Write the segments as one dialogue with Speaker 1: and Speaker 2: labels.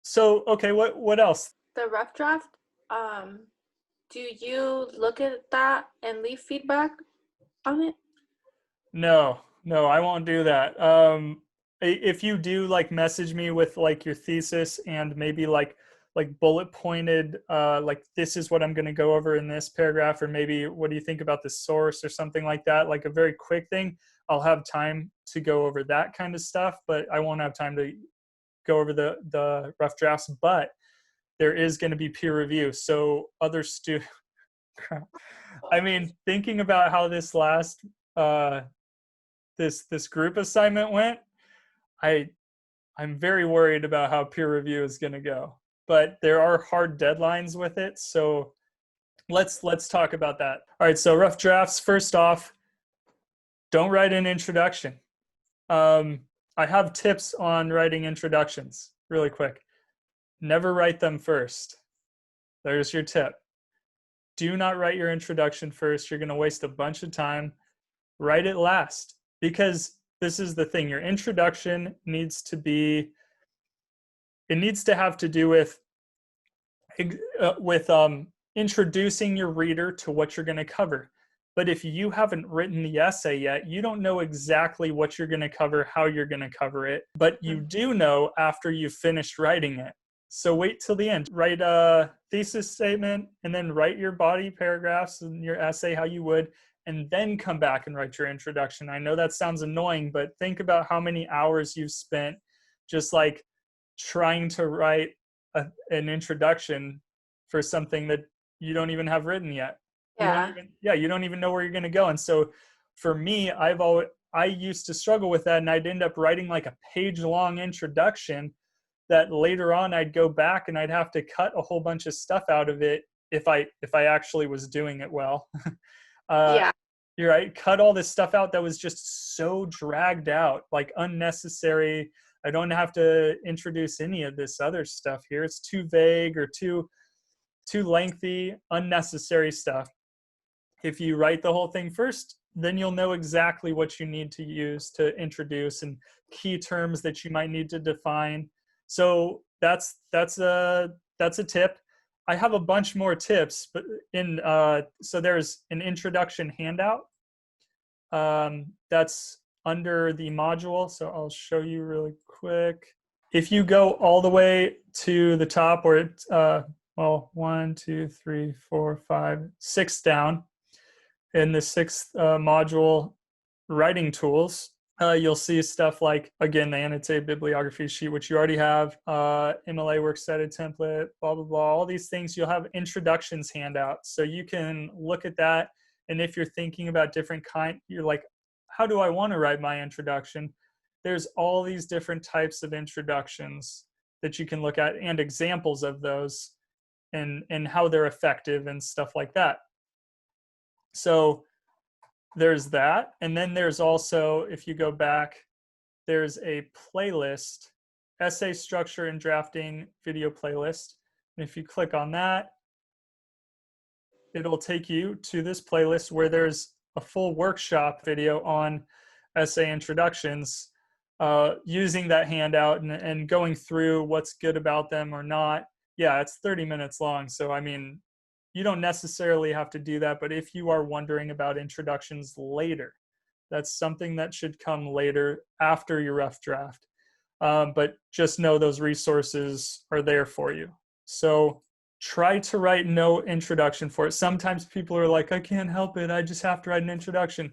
Speaker 1: So, okay, what else?
Speaker 2: The rough draft, do you look at that and leave feedback on it?
Speaker 1: No, I won't do that. If you do like message me with like your thesis and maybe like bullet pointed, like this is what I'm going to go over in this paragraph, or maybe what do you think about the source or something like that, like a very quick thing, I'll have time to go over that kind of stuff, but I won't have time to go over the rough drafts. But there is going to be peer review, so other students. I mean, thinking about how this last uh, this group assignment went, I I'm very worried about how peer review is going to go. But there are hard deadlines with it, so let's talk about that. All right, so rough drafts. First off, don't write an introduction. Um, I have tips on writing introductions really quick. Never write them first. There's your tip. Do not write your introduction first. You're going to waste a bunch of time. Write it last, because this is the thing. Your introduction needs to be, it needs to have to do with introducing your reader to what you're going to cover. But if you haven't written the essay yet, you don't know exactly what you're going to cover, how you're going to cover it, but you do know after you've finished writing it. So wait till the end. Write a thesis statement and then write your body paragraphs and your essay how you would, and then come back and write your introduction. I know that sounds annoying, but think about how many hours you've spent just like trying to write an introduction for something that you don't even have written yet.
Speaker 2: Yeah.
Speaker 1: You don't even know where you're going to go. And so for me, I used to struggle with that, and I'd end up writing like a page long introduction that later on I'd go back and I'd have to cut a whole bunch of stuff out of it if I actually was doing it well. uh,
Speaker 2: Yeah.
Speaker 1: you're right. Cut all this stuff out that was just so dragged out, like unnecessary. I don't have to introduce any of this other stuff here. It's too vague or too lengthy, unnecessary stuff. If you write the whole thing first, then you'll know exactly what you need to use to introduce and key terms that you might need to define. So that's a tip. I have a bunch more tips, but so there's an introduction handout that's under the module. So I'll show you really quick. If you go all the way to the top, where it's well, 1, 2, 3, 4, 5, 6 down in the sixth module, writing tools, you'll see stuff like, again, the annotated bibliography sheet, which you already have, MLA Works Cited template, blah, blah, blah, all these things. You'll have introductions handouts. So you can look at that. And if you're thinking about different you're like, how do I want to write my introduction? There's all these different types of introductions that you can look at, and examples of those, and how they're effective and stuff like that. So there's that. And then there's also, if you go back, there's a playlist, essay structure and drafting video playlist. And if you click on that, it'll take you to this playlist where there's a full workshop video on essay introductions, using that handout and going through what's good about them or not. Yeah, it's 30 minutes long. So, I mean, you don't necessarily have to do that, but if you are wondering about introductions later, that's something that should come later after your rough draft. But just know those resources are there for you. So try to write no introduction for it. Sometimes people are like, I can't help it, I just have to write an introduction.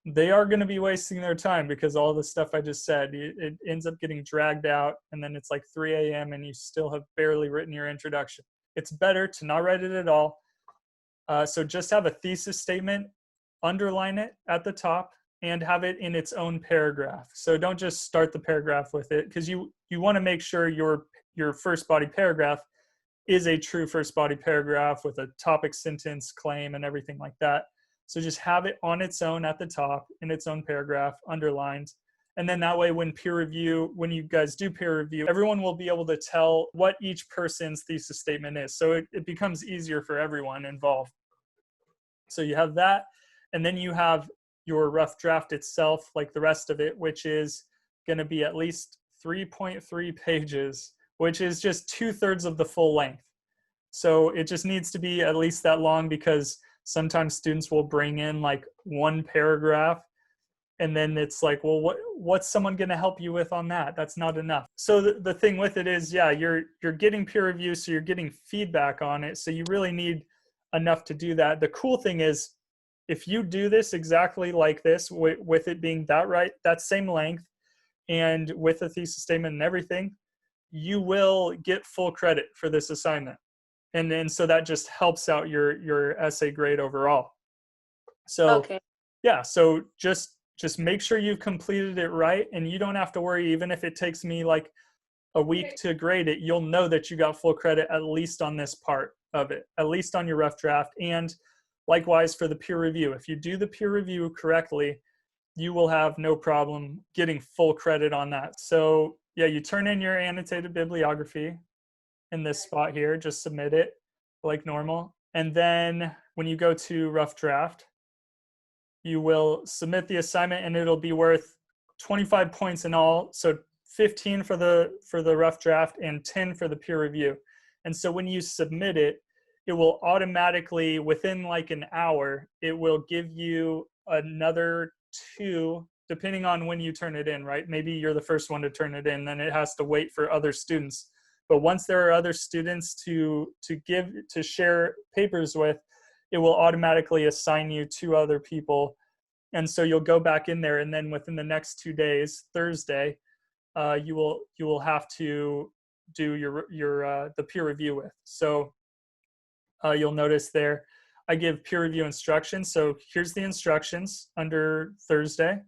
Speaker 1: They are going to be wasting their time, because all the stuff I just said, it ends up getting dragged out, and then it's like 3 a.m. and you still have barely written your introduction. It's better to not write it at all. So just have a thesis statement, underline it at the top, and have it in its own paragraph. So don't just start the paragraph with it, because you want to make sure your first body paragraph is a true first body paragraph with a topic, sentence, claim, and everything like that. So just have it on its own at the top in its own paragraph, underlined. And then that way, when you guys do peer review, everyone will be able to tell what each person's thesis statement is. So it becomes easier for everyone involved. So you have that, and then you have your rough draft itself, like the rest of it, which is going to be at least 3.3 pages which is just 2/3 of the full length. So it just needs to be at least that long, because sometimes students will bring in like one paragraph, and then it's like, well, what's someone going to help you with on that? That's not enough. So the thing with it is, yeah, you're getting peer review, so you're getting feedback on it. So you really need enough to do that. The cool thing is, if you do this exactly like this, with it being that same length, and with a thesis statement and everything, you will get full credit for this assignment. And then so that just helps out your essay grade overall. So
Speaker 2: Okay.
Speaker 1: yeah, so just make sure you've completed it right, and you don't have to worry. Even if it takes me like a week to grade it, you'll know that you got full credit, at least on this part of it, at least on your rough draft. And likewise for the peer review, if you do the peer review correctly, you will have no problem getting full credit on that. So yeah, you turn in your annotated bibliography in this spot here, just submit it like normal. And then when you go to rough draft, you will submit the assignment, and it'll be worth 25 points in all. So 15 for the rough draft and 10 for the peer review. And so when you submit it, it will automatically, within like an hour, it will give you another 2, depending on when you turn it in, right? Maybe you're the first one to turn it in, then it has to wait for other students. But once there are other students to share papers with, it will automatically assign you 2 other people. And so you'll go back in there, and then within the next 2 days, Thursday, you will have to do your the peer review with. So you'll notice there, I give peer review instructions. So here's the instructions under Thursday.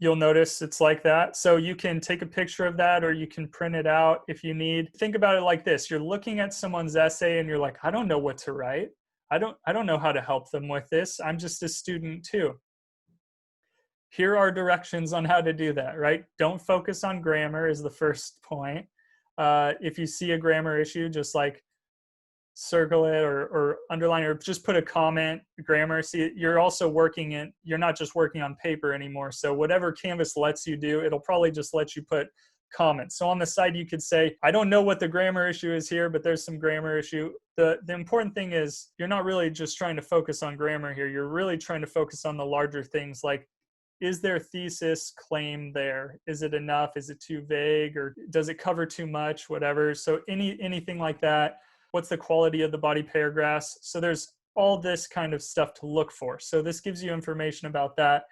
Speaker 1: You'll notice it's like that. So you can take a picture of that, or you can print it out if you need. Think about it like this. You're looking at someone's essay and you're like, I don't know what to write. I don't know how to help them with this. I'm just a student too. Here are directions on how to do that, right? Don't focus on grammar is the first point. If you see a grammar issue, just like circle it or underline, or just put a comment. Grammar, see, you're also you're not just working on paper anymore. So whatever Canvas lets you do, it'll probably just let you put comments. So on the side, you could say, I don't know what the grammar issue is here, but there's some grammar issue. The important thing is, you're not really just trying to focus on grammar here. You're really trying to focus on the larger things, like, is their thesis claim there? Is it enough? Is it too vague? Or does it cover too much? Whatever. So anything like that. What's the quality of the body paragraphs? So there's all this kind of stuff to look for. So this gives you information about that.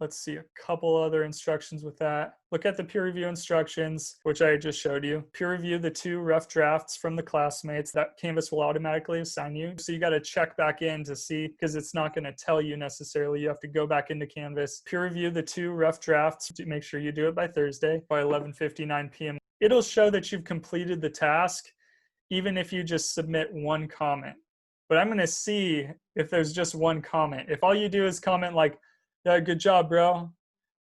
Speaker 1: Let's see a couple other instructions with that. Look at the peer review instructions, which I just showed you. Peer review the 2 rough drafts from the classmates that Canvas will automatically assign you. So you got to check back in to see, because it's not going to tell you necessarily. You have to go back into Canvas. Peer review the 2 rough drafts. Make sure you do it by Thursday by 11:59 p.m. It'll show that you've completed the task, even if you just submit one comment. But I'm going to see if there's just one comment. If all you do is comment like, yeah, good job, bro,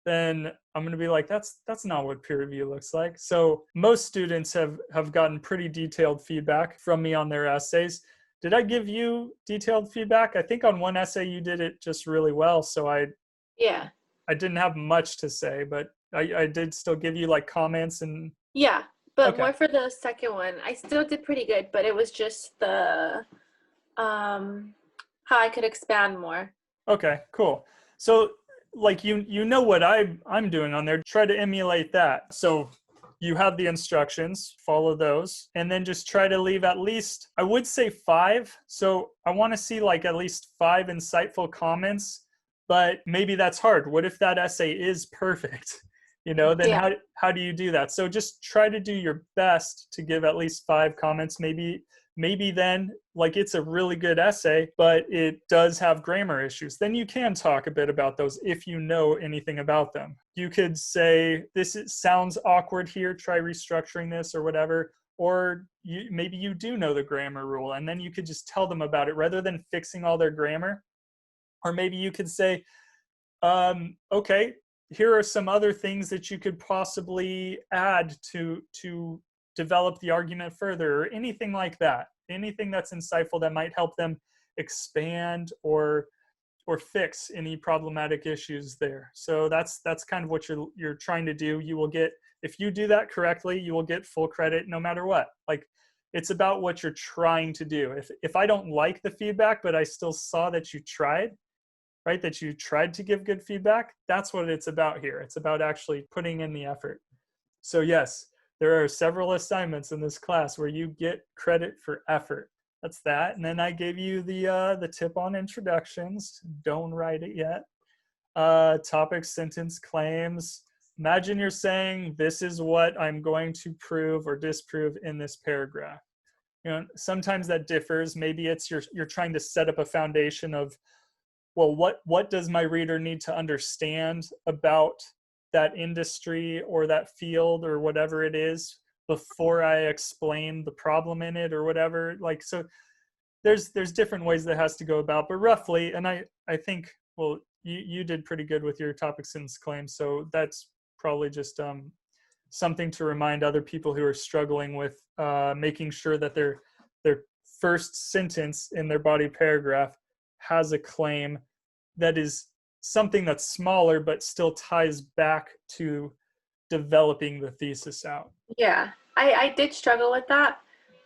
Speaker 1: then I'm going to be like, that's not what peer review looks like. So most students have gotten pretty detailed feedback from me on their essays. Did I give you detailed feedback? I think on one essay you did it just really well. So I didn't have much to say, but I did still give you like comments and.
Speaker 2: Yeah, but
Speaker 1: Okay.
Speaker 2: more for the second one. I still did pretty good, but it was just the how I could expand more.
Speaker 1: Okay, cool. So like you know what I'm doing on there, try to emulate that. So you have the instructions, follow those, and then just try to leave at least, I would say 5. So I want to see like at least 5 insightful comments, but maybe that's hard. What if that essay is perfect? Then
Speaker 2: Yeah.
Speaker 1: how do you do that? So just try to do your best to give at least 5 comments. Maybe then, like, it's a really good essay, but it does have grammar issues. Then you can talk a bit about those if you know anything about them. You could say, sounds awkward here, try restructuring this or whatever. Or maybe you do know the grammar rule, and then you could just tell them about it rather than fixing all their grammar. Or maybe you could say, okay, here are some other things that you could possibly add to develop the argument further, or anything like that. Anything that's insightful that might help them expand or fix any problematic issues there. So that's kind of what you're trying to do. You will get, If you do that correctly, you will get full credit no matter what. Like, it's about what you're trying to do. If I don't like the feedback, but I still saw that you tried, right, that you tried to give good feedback, that's what it's about here. It's about actually putting in the effort. So yes, there are several assignments in this class where you get credit for effort. That's that. And then I gave you the tip on introductions. Don't write it yet. Topic, sentence, claims. Imagine you're saying, this is what I'm going to prove or disprove in this paragraph. You know, sometimes that differs. Maybe it's you're trying to set up a foundation of, well, what does my reader need to understand about that industry or that field or whatever it is before I explain the problem in it or whatever. Like, so there's different ways that has to go about, but roughly, and I think, well, you did pretty good with your topic, sentence, claim, so that's probably just something to remind other people who are struggling with making sure that their first sentence in their body paragraph has a claim that is something that's smaller but still ties back to developing the thesis out.
Speaker 2: Yeah, I did struggle with that,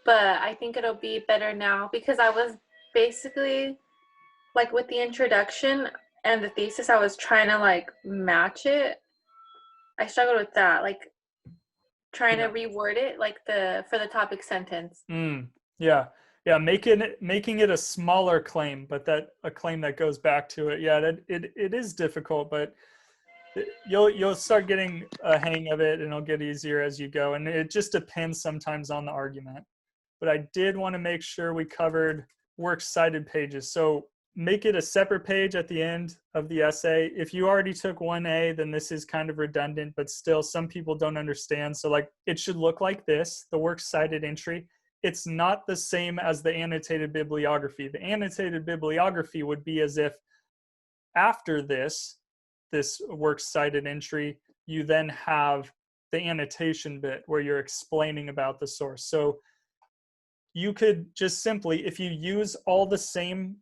Speaker 2: but I think it'll be better now because I was basically like with the introduction and the thesis, I was trying to like match it. I struggled with that, like trying to reword it like for the topic sentence.
Speaker 1: Yeah, making it a smaller claim, but that a claim that goes back to it. Yeah, it is difficult, but you'll start getting a hang of it, and it'll get easier as you go. And it just depends sometimes on the argument. But I did want to make sure we covered works cited pages. So make it a separate page at the end of the essay. If you already took 1A, then this is kind of redundant, but still some people don't understand. So like, it should look like this, the works cited entry. It's not the same as the annotated bibliography. The annotated bibliography would be as if after this works cited entry, you then have the annotation bit where you're explaining about the source. So you could just simply, if you use all the same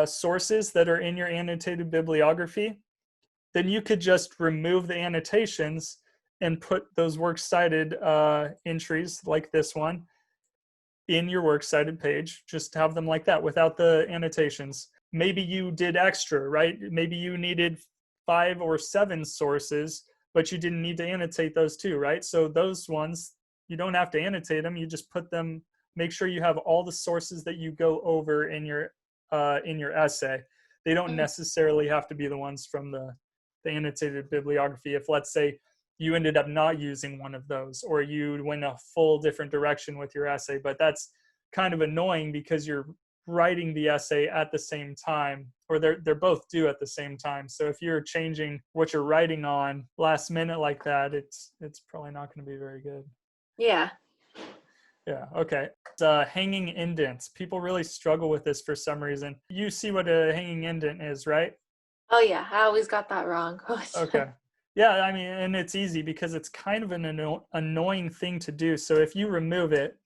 Speaker 1: sources that are in your annotated bibliography, then you could just remove the annotations and put those works cited entries like this one in your works cited page. Just have them like that without the annotations. Maybe you did extra, right? Maybe you needed 5 or 7 sources, but you didn't need to annotate those too, right? So those ones, you don't have to annotate them. You just put them, make sure you have all the sources that you go over in your essay. They don't necessarily have to be the ones from the annotated bibliography. If, let's say, you ended up not using one of those, or you went a full different direction with your essay, but that's kind of annoying because you're writing the essay at the same time, or they're both due at the same time. So if you're changing what you're writing on last minute like that, it's probably not going to be very good.
Speaker 2: Yeah.
Speaker 1: Yeah, okay. Hanging indents. People really struggle with this for some reason. You see what a hanging indent is, right?
Speaker 2: Oh yeah, I always got that wrong.
Speaker 1: Okay. Yeah, I mean, and it's easy because it's kind of an annoying thing to do. So if you remove it,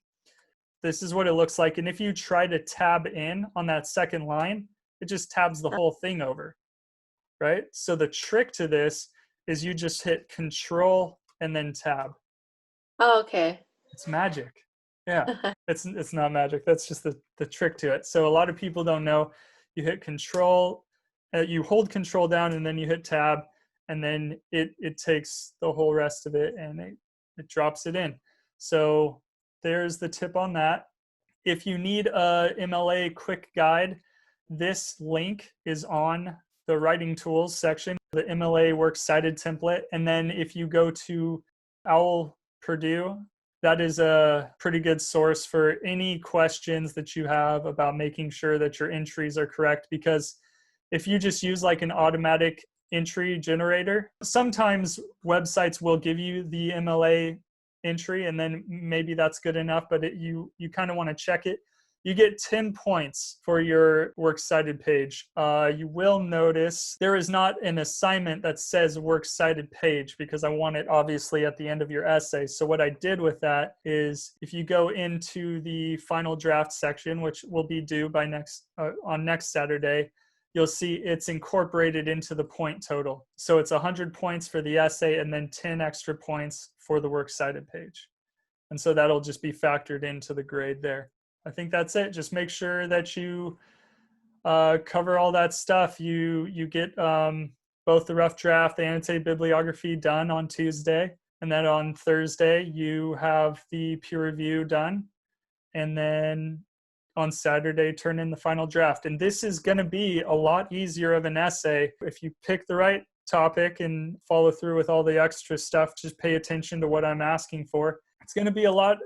Speaker 1: this is what it looks like. And if you try to tab in on that second line, it just tabs the whole thing over, right? So the trick to this is you just hit Control and then tab.
Speaker 2: Oh, okay.
Speaker 1: It's magic. Yeah, it's not magic. That's just the trick to it. So a lot of people don't know. You hit Control, you hold Control down, and then you hit Tab, and then it takes the whole rest of it and it drops it in. So there's the tip on that. If you need a MLA quick guide, this link is on the writing tools section, the MLA works cited template. And then if you go to OWL Purdue, that is a pretty good source for any questions that you have about making sure that your entries are correct. Because if you just use like an automatic entry generator, sometimes websites will give you the MLA entry and then maybe that's good enough, but you kind of want to check it. You get 10 points for your works cited page. You will notice there is not an assignment that says works cited page because I want it obviously at the end of your essay. So what I did with that is if you go into the final draft section, which will be due by on next Saturday, you'll see it's incorporated into the point total. So it's 100 points for the essay and then 10 extra points for the works cited page. And so that'll just be factored into the grade there. I think that's it. Just make sure that you cover all that stuff. You get both the rough draft, the annotated bibliography done on Tuesday, and then on Thursday you have the peer review done, and then on Saturday turn in the final draft. And this is going to be a lot easier of an essay if you pick the right topic and follow through with all the extra stuff. Just pay attention to what I'm asking for. It's going to be a lot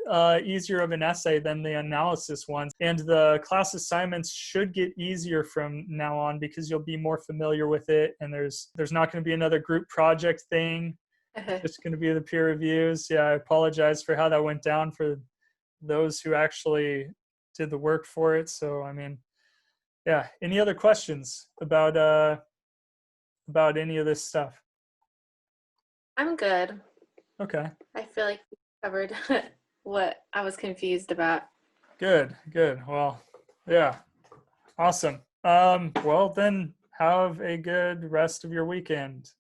Speaker 1: easier of an essay than the analysis ones. And the class assignments should get easier from now on because you'll be more familiar with it. And there's not going to be another group project thing. It's going to be the peer reviews. Yeah, I apologize for how that went down for those who actually did the work for it. So, I mean, yeah. Any other questions about any of this stuff?
Speaker 2: I'm good.
Speaker 1: Okay.
Speaker 2: I feel like we covered what I was confused about.
Speaker 1: Good. Well, yeah. Awesome. Well, then have a good rest of your weekend.